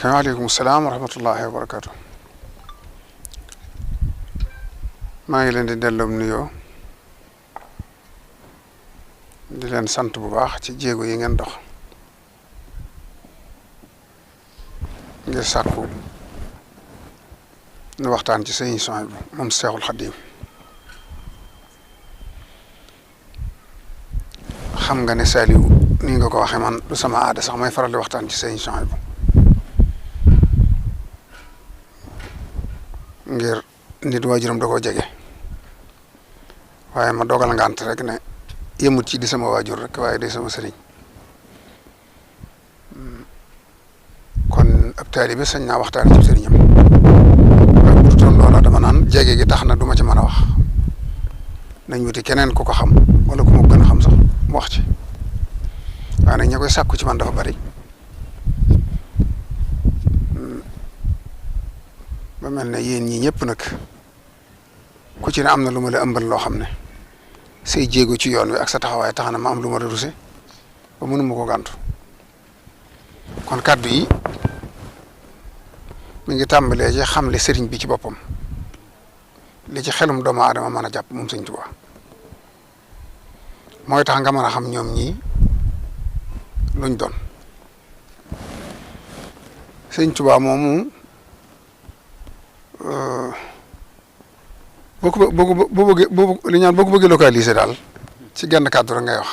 waaleykum salaam wa rahmatullahi wa barakaatu. maa ngi leen di delloo nuyoo di leen sant bu baax ci jéego yi ngeen dox ngir sàkku nu waxtaan ci sëñ S.Sohaaibou moom Cheikhul Khadim. xam nga ne Saliou ni nga ko waxee man du sama aada sax may faral di waxtaan ci sëñ S.Sohaaibou ngir nit waajuram da koo jege waaye ma dogal ngant rek ne yëmut ci di sama waajur rek waaye di sama sëriñ kon ab taalibe sañ naa waxtaan ci sëriñam waaye bu dutoon loola dama naan jege gi tax na du ma ci mën a wax nañ wuti keneen ku ko xam wala ku ma gën a xam sax mu wax ci waaye nag ña koy sàkku ci man dafa bari ba mel ne yéen ñii ñëpp nag ku ci ne am na lu ma la ëmbal loo xam ne say jéego ci yoon wi ak sa taxawaay tax na ma am lu ma la ruse ba mënuma ko gàntu kon kàddu yi mi ngi tàmbalee ci xam le sëriñ bi ci boppam li ci xelum doomu aadama mën a jàpp moom sëñ Tuubaa mooy tax nga mën a xam ñoom ñii luñ doon sëñ Tuubaa moomu boo ko li ñaan boo ko bëggee localiser daal ci genn kàddu rek ngay wax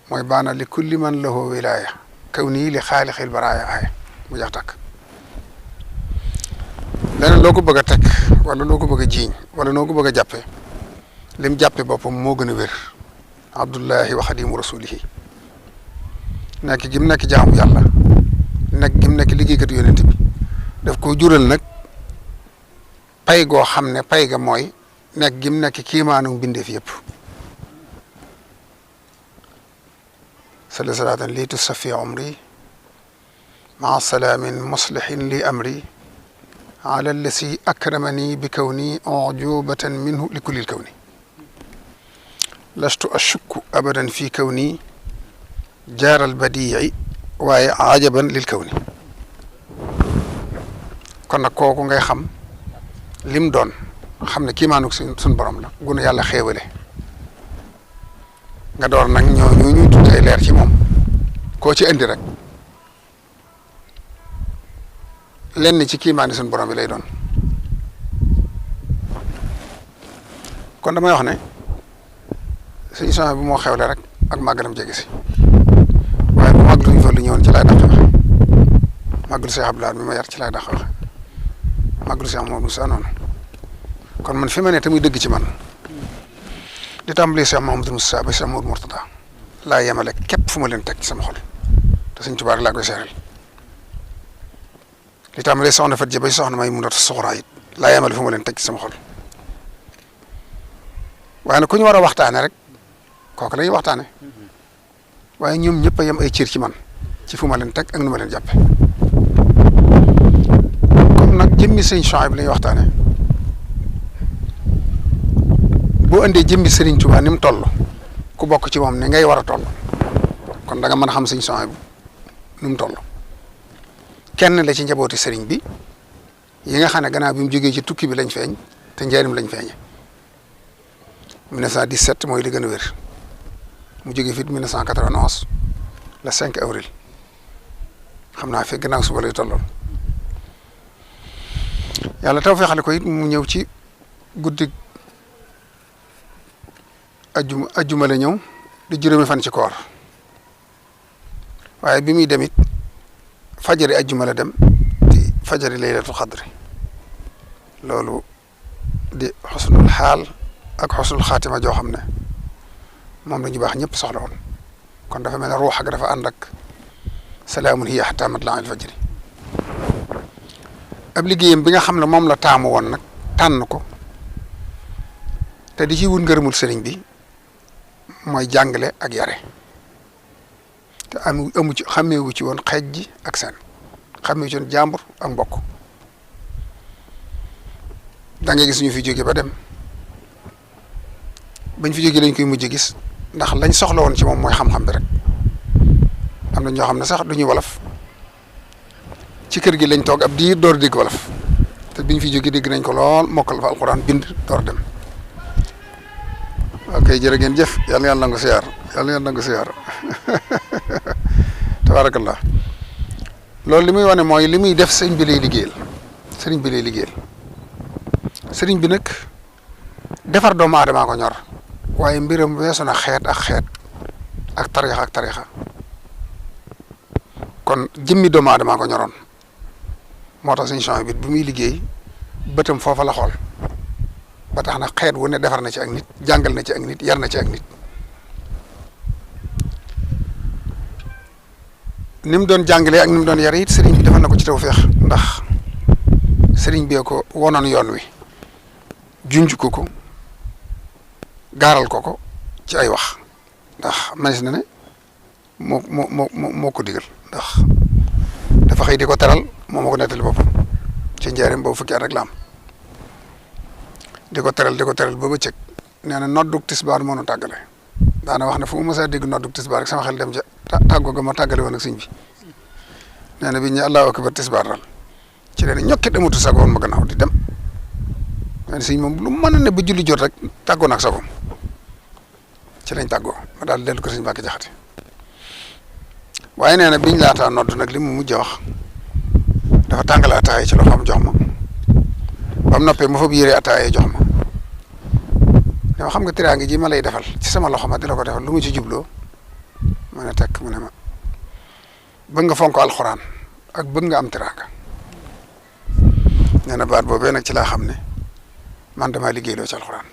mooy baana li kulli man lahu wilaya kaw nii li xaalixil baraaya aaya mu jax takk leneen loo ko bëgg a teg wala loo ko bëgg a jiiñ wala noo ko bëgg a jàppe lim jàppe boppam moo gën a wér abdullahi wa xadimu rasulihi nekk gim nekk jaamu yàlla nekk gim nekk liggéeykat yonent bi daf ko jural nag pay goo xam ne pay ga mooy nekk gim nekk kiimaanu bindeef yëpp salli salaatan lii tusafi umri maa salaamin muslihin li amri ala allasi akramani bi kawni ujubatan minhu li kullil kawni lastu ashukku abadan fi kawni jaaral badii waaye ajaban lil kawni kon nag kooku ngay xam lim doon xam ne kiimaanug suñ borom la gunu yàlla xéewale nga door nag ñooñu ñuy tuddee leer ci moom koo ci indi rek lenn ci kiimaani suñ borom bi lay doon kon damay wax ne sëñ S.Sohaaibou bu moo xewle rek ak màggalam jege si waaye bu màggalu ñu fa lu ñëwoon ci laay dàq waxe màggalu S.Abdou mi ma yar ci laay dàq waxe màggalu Cheikh Mamadou Moussa noonu kon man fi ma ne te muy dëgg ci man di tàmbali Cheikh Mamadou Moussa ba Cheikh Mamadou Mourtada laa yemale képp fu ma leen teg ci sama xol te Sëñ Tuubaa laa koy seeral di tàmbali soxna Fatou Diop ba soxna may mun a soxraa it laa yemale fu ma leen teg ci sama xol waaye nag ku ñu war a waxtaane rek kooku la ñuy waxtaane waaye ñoom ñëpp a yem ay cër ci man ci fu ma leen teg ak nu ma leen jàppe nag jëmmi sëñ S.Sohaaibou la ñuy waxtaane boo indee jëmmi Sëriñ Tuubaa ni mu toll ku bokk ci moom ni ngay war a toll kon da nga mën a xam sëñ S.Sohaaibou ni mu toll kenn la ci njabooti sëriñ bi yi nga xam ne gannaaw bi mu jógee ci tukki bi lañ feeñ te njaarim lañ feeñe 1917 mooy li gën a wér mu jógee fit 1991 le 5 avril xam naa fi gannaaw suba lay tolloon yàlla taw feexale ko it mu ñëw ci guddi ajjuma la ñëw di juróomi fan ci koor waaye bi muy dem it fajari ajjuma la dem di fajari laylatul xadri loolu di xusnul xaal ak xusnul xaatima joo xam ne moom la ñu baax ñëpp soxla woon kon dafa mel ne ruux ak dafa ànd ak salaamun hiya hatta matla'il fajri ab liggéeyam bi nga xam ne moom la taamu woon nag tànn ko te di ci wut ngërëmul sëriñ bi mooy jàngale ak yare te amu ci xàmmeewu ci woon xeej ji ak seen xàmmeewu ci woon jàmbur ak mbokk da ngay gis ñu fi jóge ba dem bañ fi jóge lañ koy mujj gis ndax lañ soxla woon ci moom mooy xam-xam bi rek am na ñoo xam ne sax duñuy wolof ci kër gi lañ toog ab diir door dégg wolof te biñ fi jóge dégg nañ ko lool mokkal fa alxuraan bind door dem ok jërë ngeen jëf yàlla yàlla nangu siyaar yàlla yàlla nangu siyaar tabaarakallah loolu li muy wane mooy li muy def sëriñ bi lay liggéeyal sëriñ bi lay liggéeyal sëriñ bi nag defar doomu aadamaa ko ñor waaye mbiram weesu na xeet ak tarixa kon jëmmi doomu aadamaa ko ñoroon moo tax suñu champs bi muy liggéey bëtam foofa la xool ba tax na xeet wu ne defar na ci ak nit jàngal na ci ak nit yar na ci ak nit ni mu doon jàngalee ak ni mu doon yare it sëriñ bi defal na ko ci tawfeex ndax sëriñ bee ko wonoon yoon wi junj ko gaaral ko ci ay wax ndax manis na ne moo ko digal ndax dafa xëy di ko teral moo ma ko nettali boppam ci njaareem boobu fukki at rek la am di ko teral ba bëccëg nee na noddug tisbaar moo nu tàggale daana wax ne fu mu mës a dégg noddug tisbaar rek sama xel dem ca tàggoo ga ma tàggale woon ak sëñ bi nee na bi ñu allahu akbar tisbaar daal ci leen ñokkit amatu sagoon ma gannaaw di dem nee na sëñ moom lu mën a ne ba julli jot rek tàggoo na ak sagoom ci lañ tàggoo ma daal dellu ko sëñ Mbàkke Jaxate waaye nee na biñ laataa nodd nag li mu mujj a wax dafa tàngale ataaya ci loxoom jox ma ba mu noppee ma fa yéree ataaya jox ma dama xam nga tiraange ji ma lay defal ci sama loxo ma di la ko defal lu mu ci jubloo ma ne tekk mu ne ma bëgg nga fonk alxuraan ak bëgg nga am tiraanga nee na baat boobee nag ci laa xam ne man damaa liggéeyloo ci alxuraan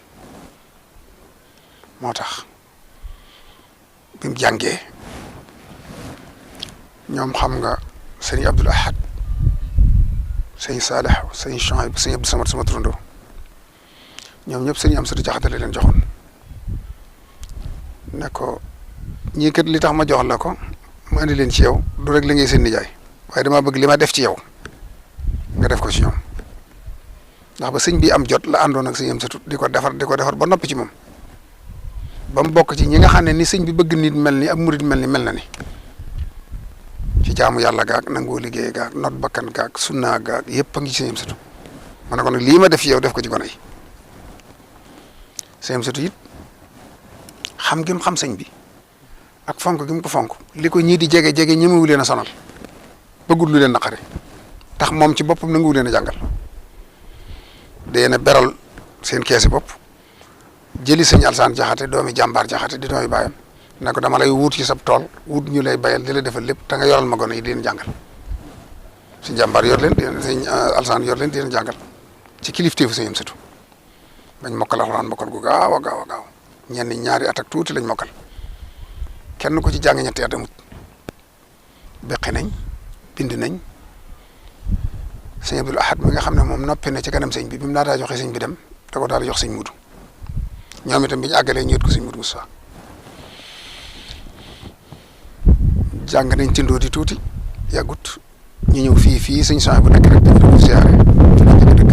moo tax bi mu jàngee ñoom xam nga sëñ Abdoul Ahad sëñ Saalih sëñ Sohaaibou sëñ Abdou Samad sama turandoo ñoom ñëpp sëñ Amsatu Jaxate la leen joxoon ne ko ñii kat li tax ma jox la ko ma andi leen ci yow du rek la ngay seen nijaay waaye damaa bëgg li ma def ci yow nga def ko ci ñoom ndax ba sëñ bi am jot la àndoon ak sëñ Amsatu di ko defar ba noppi ci moom ba mu bokk ci ñi nga xam ne ni sëñ bi bëgg nit mel ni ab murit mel na ni ci jaamu yàlla gaag nangoo liggéey gaag not bakkan gaag sunna gaag yëpp a ngi ci sëñ Amsatu ma ne ko nag lii ma def ci yow def ko ci gone yi sëñ Amsatu it xam gi mu xam sëñ bi ak fonk gi mu ko fonk li ko ñii di jege ñemewu leen a sonal bëggul lu leen naqari tax moom ci boppam nanguwu leen a jàngal dee na beral seen keesi bopp jëli sëñ Alsaan Jaxate doomi jàmbaar Jaxate di doomi baayam ne ko dama lay wut ci sab tool wut ñu lay bayal di la defal lépp te nga yoral ma gone yi di leen jàngal sëñ jàmbaar yor leen sëñ Alsaan yor leen di leen jàngal ci kilifteefu sëñ Amsatu bañ mokkal alxuraan mokkal gu gaaw a gaaw ñenn ñaari at ak tuuti lañ mokkal kenn ku ci jàng ñetti at amut beqi nañ bind nañ sëñ Abdoul Ahad mi nga xam ne moom noppi na ci kanam sëñ bi mu laataa joxe sëñ bi dem da ko daal jox sëñ Mudu ñoom itam bi ñu àggalee ñu yët ko sëñ Mudu Musaa jàng nañ tindoo di tuuti yàggut ñu ñëw fii sëñ Sohaaibou bu nekk rek dañu doon siyaare fi la jëkk dëkk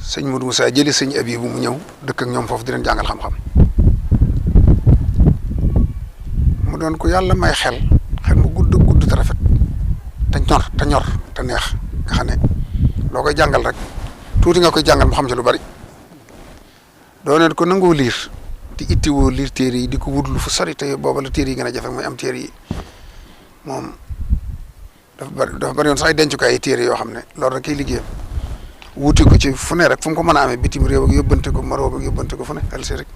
sëñ Mudu Musaa jëli sëñ Abibu mu ñëw dëkk ak ñoom foofu di leen jàngal xam-xam mu doon ko yàlla may xel mu gudd te rafet te ñor te neex nga xam ne loo koy jàngal rek tuuti nga koy jàngal mu xam ci lu bari dooneen ko nangoo liir di ittiwoo liir téere yi di ko wutlu fu sori te booba la téere yi gën a jafe mooy am téere yi moom dafa bari yoon sax ay dencukaay yi téere yoo xam ne loolu rek kay liggéeyam wuti ko ci fu ne rek fu mu ko mën a amee bitim réew ak yóbbante ko Maroc ak yóbbante ko fu ne alsi rek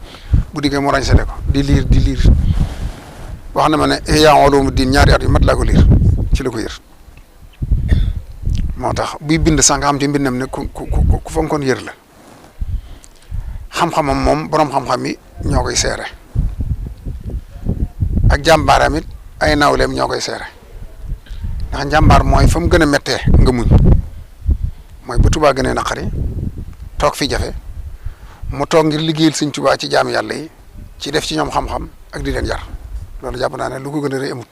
bu diggee mu ràñsale ko di liir wax na ma ne Ihyaa Ulumuddin ñaari at yu mat laa ko liir ci la ko yër moo tax buy bind sax nga xam ci mbindam ne ku fonkoon yër la xam-xamam moom borom xam-xam yi ñoo koy seere ak jàmbaaram it ay nawleem ñoo koy seere ndax njàmbaar mooy fa mu gën a méttee nga muñ mooy bu Tuubaa gënee naqari toog fi jafe mu toog ngir liggéeyal Sëñ Tuubaa ci jaami yàlla yi ci def ci ñoom xam-xam ak di leen yar loolu jàpp naa ne lu ko gën a rëy amut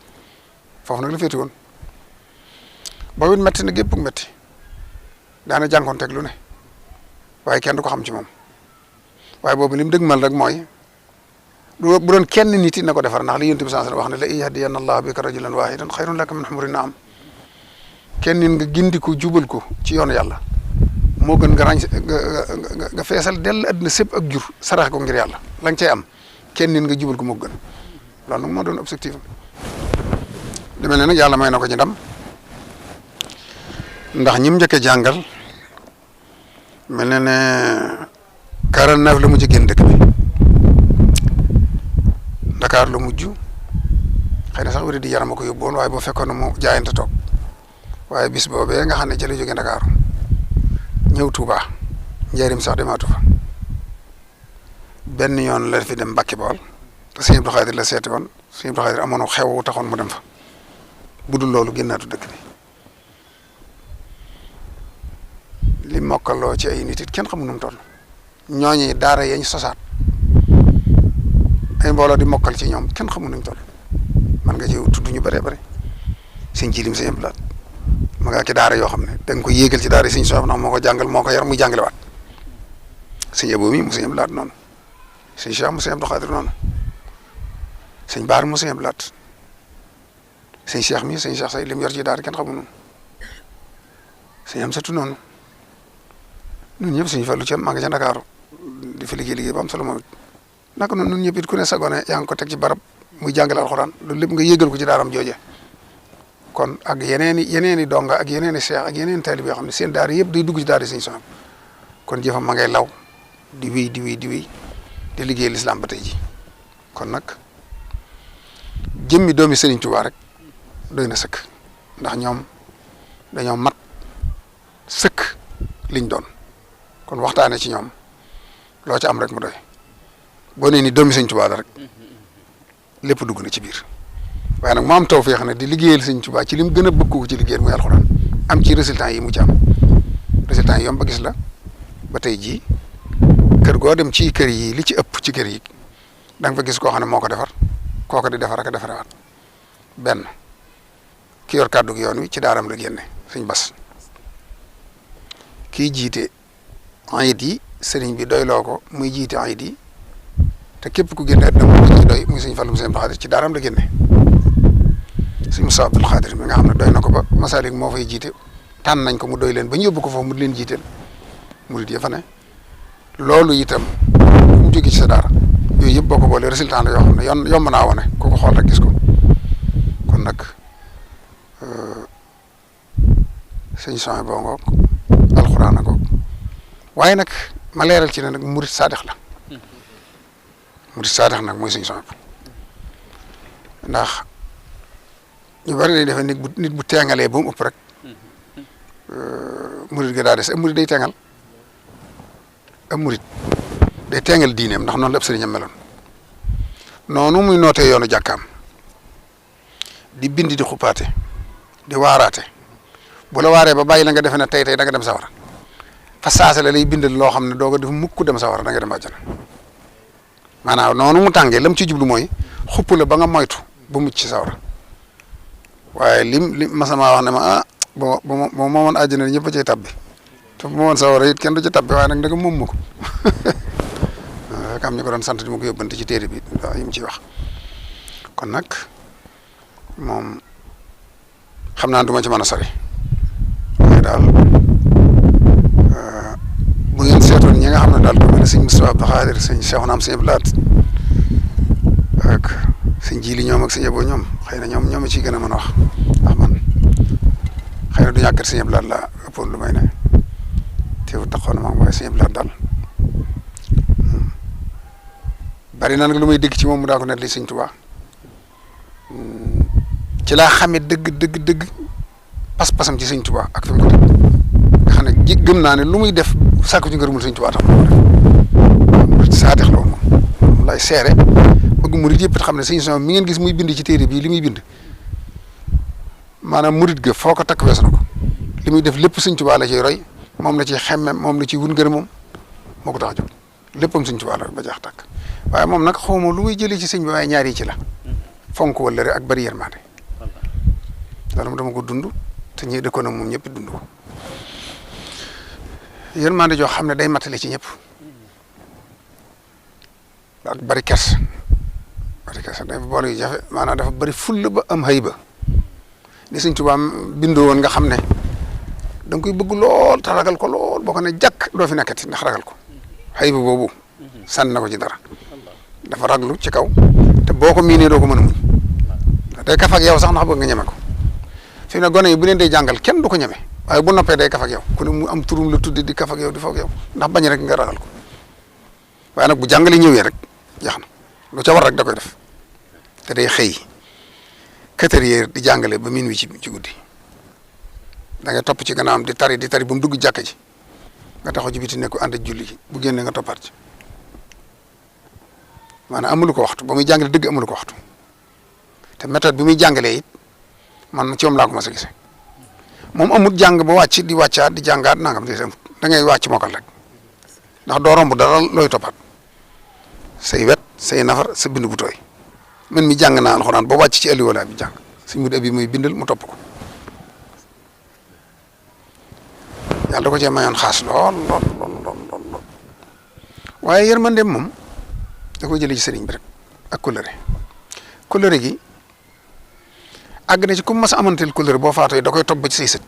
foofu nag la féete woon boobu it métti na gépp métti daana jànkoonteeg lu ne waaye kenn du ko xam ci moom waaye boobu li mu dëgmal rek mooy bu doon kenn nit yi na ko defar ndax li Yonent bi sallallahu alayhi wasallam wax ne la yahdiyanna Allahu bika rajulan wahidan xayrun laka min humuri naam kenn nit nga gindi ko jubal ko ci yoonu yàlla moo gën nga nga feesal dell àddina sépp ak jur sarax ko ngir yàlla la nga cay am kenn nit nga jubal ko moo gën loolu nag moo doon objectif am di mel ne nag yàlla may na ko ci ndam ndax ñim njëkk a jàngal mel na ne 49 la mujj génn dëkk bi Dakar la mujj xëy na sax wéri di yaram a ko yóbbuwoon waaye boo fekkoon ne mu jaayante toog waaye bis boobee nga xam ne ci la jógee Dakar ñëw Touba njëriñ sax demaatu fa benn yoon la fi dem Mbacké Bawol te Sëñ Abdou Khadir la seeti woon Sëñ Abdou Khadir amoon xew wu taxoon mu dem fa budul loolu génnaatu dëkk bi li mokkaloo ci ay nit it kenn xamul nu mu toll ñooñi daara yeñ sosaat ay mbooloo di mokkal ci ñoom kenn xamul nu mu toll man nga ci tudd ñu bëree bëri sëñ Jilim Sëñ Abdou Lahad ma ngaa ci daara yoo xam ne da nga ko yéegal ci daara yi Sëñ Sohaaibou ndax moo ko jàngal moo ko yar muy jàngalewaat Sëñ Abou mi mu Sëñ Abdou Lahad noonu Sëñ Cheikh mu Sëñ Abdou Khadir noonu Sëñ Baar mu Sëñ Abdou Lahad Sëñ Cheikh mi Sëñ Cheikh say lim yor ci daara kenn xamul noonu Sëñ Amsatu noonu ñun ñëpp Sëñ Fallu ca maa ngi ca Ndakaaru di fi liggéey ba am solo moom it naka noonu ñun ñëpp it ku ne sagone yaa ngi ko teg ci barab muy jàngale alxuraan loolu lépp nga yéegal ko ci daaram jooje kon ak yeneen i donga ak yeneen i seex ak yeneen i taalibe yoo xam ne seen daara yëpp day dugg ci daara Sëñ Sohaaibou kon jëfam ma ngay law di wéy di liggéey lislaam ba tey ji kon nag jëmmi doomi Sëriñ Tuubaa rek doy na sëkk ndax ñoom dañoo mat sëkk liñ doon kon waxtaane ci ñoom loo ci am rek mu doy boo nee ni doomi Sëñ Tuubaa la rek lépp dugg na ci biir waaye nag mu am tawfeex ne di liggéeyal Sëñ Tuubaa ci lim gën a bëgg ko ci liggéeyal muy alxuraan am ci résultat yi mu ci am résultat yi yomb ba gis la ba tey jii kër goo dem ci kër yi li ci ëpp ci kër yi da nga fa gis koo xam ne moo ko defar kooku di defar ak a defarewaat benn ki yor kàddu gi yoon wi ci daaram la génne Sëñ Bas kii jiite ayit yi sëriñ bi doyloo ko muy jiite ayit yi te képp ku génne àddina moom la ci doy muy Sëñ Fallu mu Sëñ Abdou Khadir ci daaram la génne Sëñ Abdou Khadir mi nga xam ne doy na ko ba Masalik moo fay jiite tànn nañ ko mu doy leen ba ñu yóbbu ko foofu mu di leen jiiteel murid ya fa ne loolu itam mu jóge ci sa daara yooyu yëpp boo ko boolee résultat la yoo xam ne yomb naa wane ku ko xool rek gis ko kon nag Sëñ Sohaaibou ngoog alxuraan a ngoog waaye nag ma leeral ci ne nag murid saadix la murid saadix nag mooy Sëñ Sohaaibou ndax ñu bari day defee nit bu teengalee ba mu ëpp rek murid ga daa des am murid day teengal am murid day teengal diineem ndax noonu la ab sëriñam meloon noonu muy nootee yoonu jàkkaam di bind di xuppaate di waaraate bu la waaree ba bàyyi la nga defe ne tey da nga dem sawara fa saase la lay bindal loo xam ne doo ko def mukk dem sawara da nga dem àjjana maanaam noonu mu tàngee lam ci jublu mooy xupp la ba nga moytu ba mucc ci sawara waaye lim masama wax ne ma bo moomoon àjjana ñëpp a cay tabbi te bu moomoon sawara it kenn du ci tabbi waaye nag danga moom ma ko am ñu ko doon sant di ma ko yóbbante ci téere bi waaw yi mu ciy wax kon nag moom xam naa du ma ci mën a sori waaye daal bu ngeen seetoon ñi nga xam ne daal ko mel ne Sëñ Moustapha Abdou Khadir Sëñ Cheikhouna Sëñ Abdou Lahad ak Sëñ Jili ñoom ak Sëñ Abou ñoom xëy na ñoom a ciy gën a mën a wax ndax man xëy na du ñàkkat Sëñ Abdou Lahad la ëppoon lu may ne teewul taxoon na ma waaye Sëñ Abdou Lahad daal bari na nag lu may dégg ci moom mu daa ko net li Sëñ Tuubaa ci laa xamee dëgg pas-pasam ci Sëñ Tuubaa ak fi mu ko teg nga xam ne gëm naa ne lu muy def sàkku ci ngërëmul Sëñ Tuubaa tax saadix la woon moom lay seere bëgg murid yëpp xam ne sëñ Sohaaibou mi ngeen gis muy bind ci téere bii li muy bind maanaam murid ga foo ko takk weesu na ko li muy def lépp sëñ Tuubaa la ciy roy moom la ciy xemme moom la ciy wun ngër moom moo ko tax a jóg léppam sëñ Tuubaa la ba jeex tàkk waaye moom nag xaw ma lu muy jëlee ci sëñ bi waaye ñaar yi ci la fonk wala rek ak bari yërmande loolu dama ko dund te ñi dëkkoon ak moom ñëpp dund ko yërmande joo xam ne day matale ci ñëpp ak bari kers day boole yu jafe maanaam dafa bari fulla ba am hayba ni sëñ Tuubaa bindoo woon nga xam ne da nga koy bëgg lool te ragal ko lool boo ko ne jàkk doo fi nekkati ndax ragal ko hayba boobu sànni na ko ci dara dafa raglu ci kaw te boo ko miinee doo ko mën a muñ day kaf ak yow sax ndax bëgg nga ñeme ko fi ne gone yi bu leen day jàngal kenn du ko ñeme waaye bu noppee day kaf ak yow ku ne mu am turum la tudde di kaf ak yow di foog yow ndax bañ rek nga ragal ko waaye nag bu jàngale ñëwee rek jeex na lu ca war rek da koy def te day xëy 4 heures di jàngale ba minuit ci guddi da ngay topp ci gannaawam di tari ba mu dugg jàkka ji nga taxaw ci biti ne ko ànd ak julli ji bu génnee nga toppaat ci maanaam amulu ko waxtu ba muy jàngale dëgg amulu ko waxtu te méthode bi muy jàngalee it man ci moom laa ko mas a gisee moom amul jàng ba wàcc di wàccaat di jàngaat nangam di dem da ngay wàcc mokkal rek ndax doo romb dara looy toppaat say wet say nafar sa bind bu tooy man mi jàng naa alxuraan ba wàcc ci ëlli wala bi jàng suñ mu abi muy bindal mu topp ko yàlla da ko cee mayoon xaas lool waaye yërmandeem moom da koy jëlee ci sëriñ bi rek ak kóllëre gi àgg na ci ku mas a amanteel kóllëre boo faatoo da koy topp ba ci say sët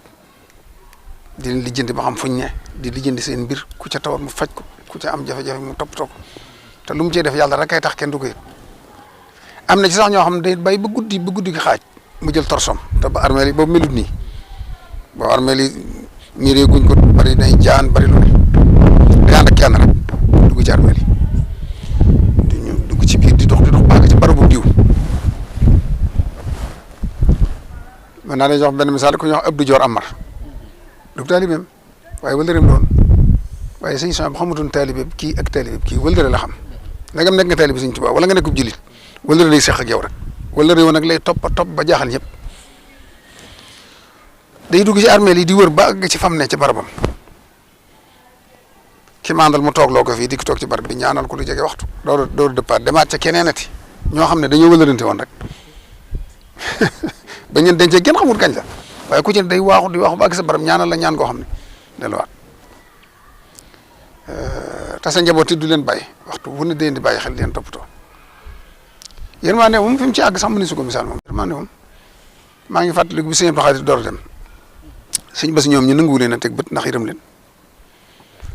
di leen lijjanti ba xam fuñ ne di lijjanti seen mbir ku ca tawat mu faj ko ku ca am jafe-jafe mu toppatoo ko te lu mu cee def yàlla rek kay tax kenn du ko yëg am na ci sax ñoo xam ne day bay ba guddi gi xaaj mu jël torsom te ba armée li boobu melut nii boobu armée li miiree guñ ko bari nay jaan bari lu ne day ànd ak kenn rek dugg ci armée li di ñu dugg ci biir di dox baaga ci barabu diw mën naa lay jox benn misaal ku ñuy wax Abdou Dior Amar du taalibeem waaye wëllëreem doon waaye sëñ Sohaaibou bu xamutoon taalibeem kii ak taalibeem kii wëllëre la xam ndegam nekk nga taalibe sëñ Tuubaa wala nga nekkub julit wëllëre lay seq ak yow rek wëllëre yow nag lay topp ba jaaxal ñëpp day dugg ci armée li di wër ba àgg ci fam ne ci barabam ki mandal mu toog loo ko fii di toog ci barab bi ñaanal ko lu jege waxtu dooru départ demaat ca keneenati ñoo xam ne dañoo wëllërante woon rek ba ngeen dencee kenn xamul kañ la waaye ku ci ne day waaxu di waaxu ba àgg sa barab ñaanal la ñaan goo xam ne delluwaat te sa njaboot du leen bàyyi waxtu bu ne dee di bàyyi xel leen toppatoo yërmande moom fi mu ci àgg sax mu ne su ko misaal moom yërmande moom maa ngi fàttaliku bi sëñ Abdou Khadre door a dem sëñ Bass ñoom ñu nanguwu leen a teg bët ndax yërëm leen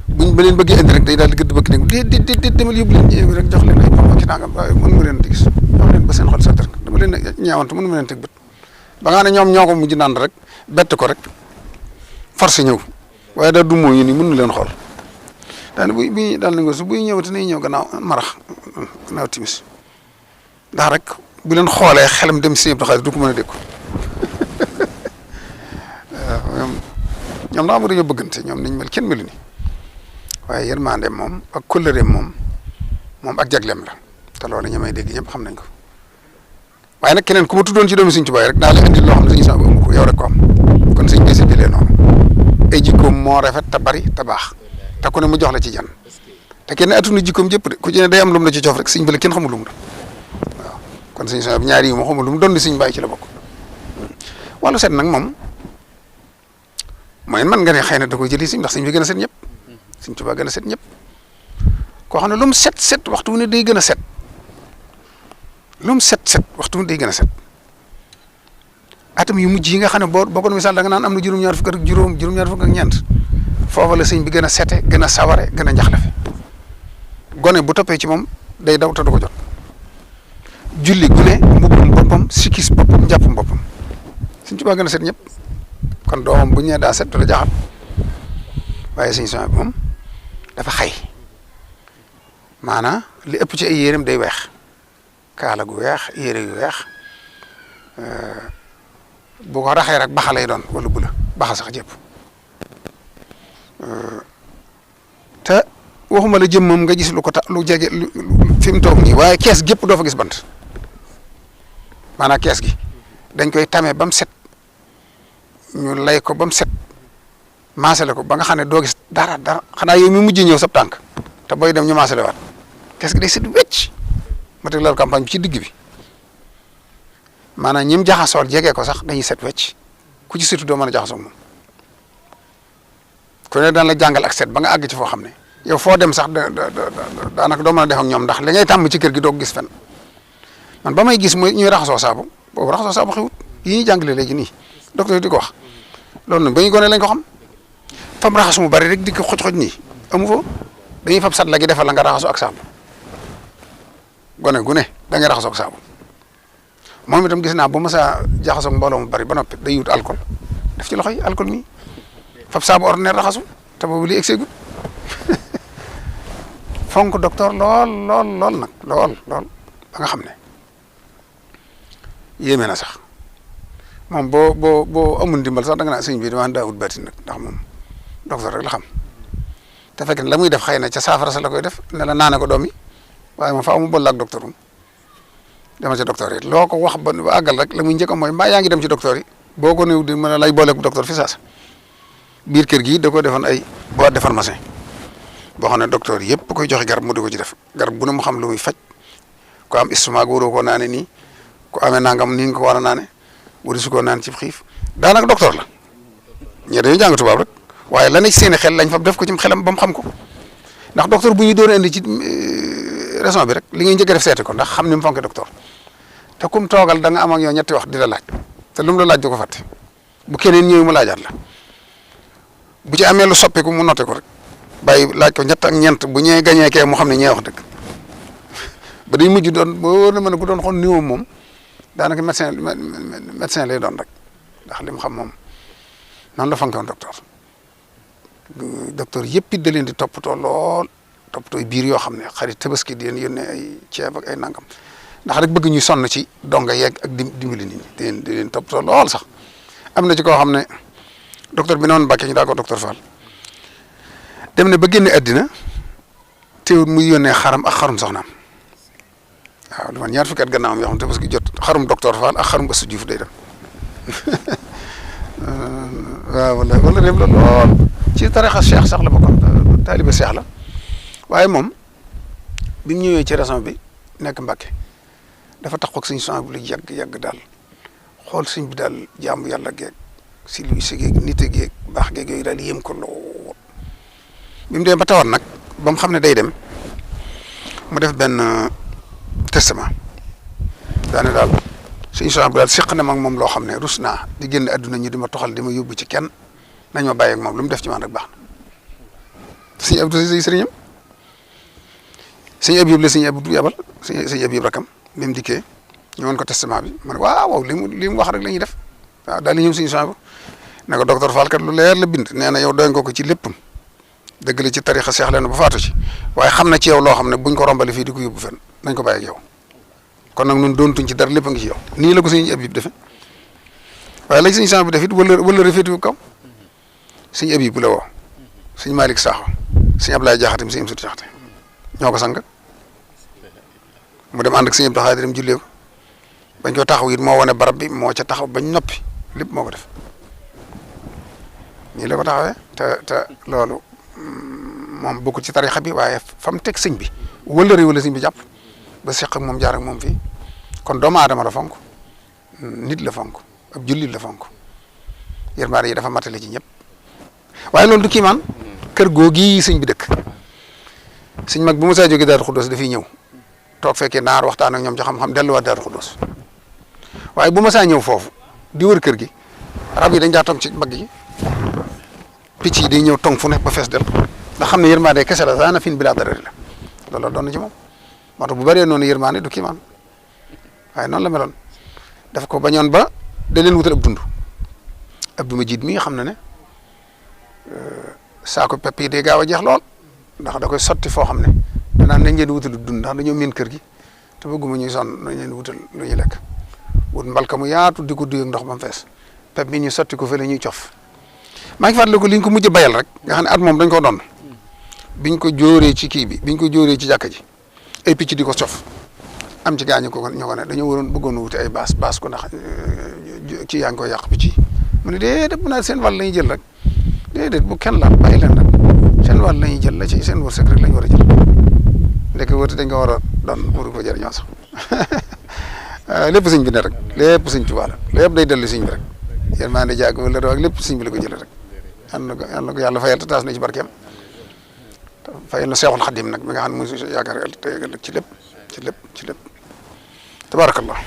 buñ ba leen bëggee indi rek day daal di gëdd bëgg ne di demal yóbbu leen rek jox leen ay papa ci nangam waaye mënu ma leen di gis jox leen ba seen xol set rek dama leen ñeewantu mënu ma leen teg bët ba nga ne ñoom ñoo ko mujj naan rek bett ko rek force ñëw waaye daal du mooy ni mën na leen xool daal buy daal nañ ko su buy ñëwati nay ñëw gannaaw marax gannaaw timis ndax rek bu leen xoolee xelam dem si Abdou Khadre du ko mën a dégg ñoom daa am dañoo bëggante ñoom niñ mel kenn melu ni waaye yërmande moom ak kóllëreem moom ak jagleem la te loolu ñi may dégg ñëpp xam nañ ko waaye nag keneen ku ma tuddoon ci doomi Sëñ Tuubaa rek daa la indil loo xam ne Sëñ Sohaaibou amu ko yow rek ko am kon sëñ bi séddalee noonu ay jikkoom moo rafet te bari te baax te ku ne mu jox la ci jan te kenn atuna jikkoom jëpp de ku ci ne day am lu mu la ci coof rek sëñ bi la kenn xamul lu mu doon waaw kon Sëñ Sohaaibou ñaari yi moo xamul lu mu doon di sëñ bàyyi ci la bokk wàllu set nag moom mooy man nga ne xëy na da koy jëli sëñ ndax sëñ bi gën a set ñëpp Sëñ Tuubaa gën a set ñëpp koo xam ne lu mu set waxtu wu ne day gën a set lu mu set waxtu wu ne day gën a set atam yu mujj yi nga xam ne boo ko misaal da nga naan am na juróom-ñaar fukk ak juróom-ñaar fukk ak ñeent foofa la sëñ bi gën a sete gën a saware gën a njaxlafe gone bu toppee ci moom day daw te du ko jot julli gune mbubbum boppam sikkis boppam njàppum boppam Sëñ Tuubaa gën a set ñëpp kon doomam bu ñu nee daa set du la jaaxal waaye Sëñ Sohaaibou moom dafa xay maanaam li ëpp ci ay yéreem day weex kaala gu weex yére yu weex bu ko raxee rek baxa lay doon wala bula baxa sax jëpp te waxuma la jëm moom nga gis lu ko lu jege fi mu toog nii waaye kees gépp doo fa gis bant maanaam kees gi dañ koy tame ba mu set ñu lay ko ba mu set maasale ko ba nga xam ne doo gis dara xanaa yow mi mujj ñëw sab tànk te booy dem ñu maasale waat kees gi day set wecc ma teg loolu campagne bi ci digg bi maanaam ñim jaxasool jege ko sax dañuy set wecc ku ci surtout doo mën a jaxasoo moom ku ne daan la jàngal ak set ba nga àgg ci foo xam ne yow foo dem sax daanaka doo mën a def ak ñoom ndax li ngay tàmm ci kër gi doo ko gis fenn man ba may gis muy ñuy raxasoo saabu boobu raxasoo saabu xewut yi ñuy jàngale léegi nii docteur di ko wax loolu nag ba ñu gone lañ ko xam fam raxasu mu bari rek di ko xoj-xoj nii amu fo dañuy fab sat la gi defal la nga raxasu ak saabu gone gu ne da ngay raxasoo ak saabu moom itam gis naa ba masa jaxasoo ak mbooloo mu bari ba noppi day wut alcool def ci loxo yi alcool mi fab saabu ordinaire raxasu te boobu li egseegul fonk docteur lool nag lool ba nga xam ne yéeme na sax moom boo amul ndimbal sax da nga naa sëñ bi damaa daawut baatin nag ndax moom docteur rek la xam te fekk ne la muy def xëy na ca saafara sa la koy def ne la naane ko doom yi waaye moom faaw mu boole ak docteur am demal ci docteur yi loo ko wax ba àggal rek la muy njëkk mooy mbaa yaa ngi dem ci docteur yi boo ko néew di mën a lay booleeg docteur fi saasa biir kër gi da ko defoon ay boîte de pharmacie boo xam ne docteur yëpp koy joxe garab mu di ko ci def garab bu ne mu xam lu muy faj ko am estomac waroo koo naane nii ko amee nangam nii nga ko war a naane wari su koo naan ci xiif daanaka docteur la ñee dañoo jàng tubaab rek waaye la ne ci seen i xel lañ fa def ko ci xelam ba mu xam ko ndax docteur bu ñu doon indi ci raison bi rek li ngay njëkk a def seeti ko ndax xam ni mu fonke docteur te kum toogal da nga am ak yow ñetti wax di la laaj te lu mu la laaj du ko fàtte bu keneen ñëwee mu laajaat la bu ci amee lu soppiku mu noté ko rek bàyyi laaj ko ñett ak ñeent bu ñëwee gañee kee mu xam ne ñee wax dëgg ba day mujj doon boo na mën a ku doon xool niveau moom daanaka médecin lay doon rek ndax li mu xam moom noonu la fonke woon docteur yëpp it da leen di toppatoo lool toppatoo biir yoo xam ne xarit tabaski di leen yónnee ay ceeb ak ay nangam ndax rek bëgg ñu sonn ci donga yeeg ak dimbali nit ñi di leen toppatoo lool sax am na ci koo xam ne docteur bi noonu Mbacké ñu daa ko docteur Fall dem na ba génne àddina teewul muy yónnee xaram ak xarum soxnaam waaw lu man ñaar fukki at gannaawam yoo xam te parce que jot xarum docteur Fall ak xarum Astou Diouf day dem waaw wala réew la lool ci tarixa cheikh sax la bokkoon taaliba cheikh la waaye moom bi mu ñëwee ci région bi nekk Mbacké dafa tax ak suñu sang bu lu yàgg daal xool suñ bi daal jaamu yàlla geeg si luy si geeg nit geeg baax geeg yooyu daal yéem ko lool bi mu demee ba tawat nag ba mu xam ne day dem mu def benn testament daane daal suñu sang bu daal seq na mag moom loo xam ne rus naa di génn adduna ñu di ma toxal di ma yóbbu ci kenn nañ ma bàyyi ak moom lu mu def ci man rek baax na sëñ Abdou si sëriñam sëñ Abib la sëñ Abdou yabal sëñ Abib rakam bi mu dikkee ñu woon ko testament bi ma ne waaw li mu wax rek la ñuy def waaw daal di ñëw suñu sang ne ko docteur Fall kat lu leer la bind nee na yow doy nga ko ci léppam dëgg la ci tarixa seex leen ba faatu ci waaye xam na ci yow loo xam ne buñ ko rombale fii di ko yóbbu fenn nañ ko bàyyi ak yow kon nag ñun doontuñ ci dara lépp a ngi ci yow nii la ko sëñ Abib defe waaye lañ suñu sang bi def it wala rafetu kaw sëñ Abib bu la woo sëñ Malick Sakho sëñ Ablaye Jaxate sëñ Amsatu Jaxate ñoo ko sang mu dem ànd ak sëñ Abdou Xaadir dem jullee ko bañ ko taxaw it moo wane barab bi moo ca taxaw bañ noppi lépp moo ko def nii la ko taxawee te loolu moom bokkul ci tarixa bi waaye fa mu teg sëñ bi wala sëñ bi jàpp ba seq ak moom jaar ak moom fii kon doomu aadama la fonk nit la fonk ab jullit la fonk yërmaande yi dafa matale ci ñëpp waaye loolu du kiimaan kër googi sëñ bi dëkk sëñ mag bu Musaa jógee Daaru Xuddoos dafiy ñëw toog fekkee naar waxtaan ak ñoom ci xam-xam delluwaat Daaru Xuddoos waaye bu Musaa ñëw foofu di wër kër gi rab yi dañ daa tong ci mbagg yi picc yi day ñëw tong fu nekk ba fees del ndax xam ne yërmaande kese la saana fin bi laa darari la loolu doon na ci moom moo tax bu bëree noonu yërmaande du kiimaan waaye noonu la meloon daf ko bañoon ba da leen wutal ab dund Abdou Majid mi nga xam ne ne saako pepp yi day gaaw a jeex lool ndax da koy sotti foo xam ne danaan nañ leen wutal dund ndax dañoo miin kër gi te bëgguma ñuy sonn nañ leen wutal lu ñuy lekk wut mbalka mu yaatu di ko duy ak ndox ba mu fees pepp mi ñu sotti ko fële ñuy cof maa ngi fàttaliku li ñu ko mujj bayal rek nga xam ne at moom dañ koo doon biñ ko jóoree ci kii bi biñ ko jóoree ci jàkka ji ay picc di ko cof am ci gaañu ko ñoo ko ne dañoo waroon bëggoon wuti ay baas ko ndax ci yaa ngi koy yàq picc yi mu ne déedéet bu naa seen wàll la ñuy jël rek déedéet bu kenn laal bàyyi leen rek seen wàll la ñuy jël la ci seen wërsëg rek la ñu war a jël ndek wërte dañ ko war a doon pour ko jëriñoo sax lépp sëñ bi ne rek lépp sëñ Tuubaa la lépp day dellu sëñ bi rek yéen maa ngi jàgg wala ak lépp sëñ bi la ko jëlee rek yal na ko yàlla fayal te taas na ci barkeem fayal na Seexul Xadim nag mi nga xam ne mooy yaakaar yàlla te yëgal ci lépp ci lépp ci lépp tabaarakallah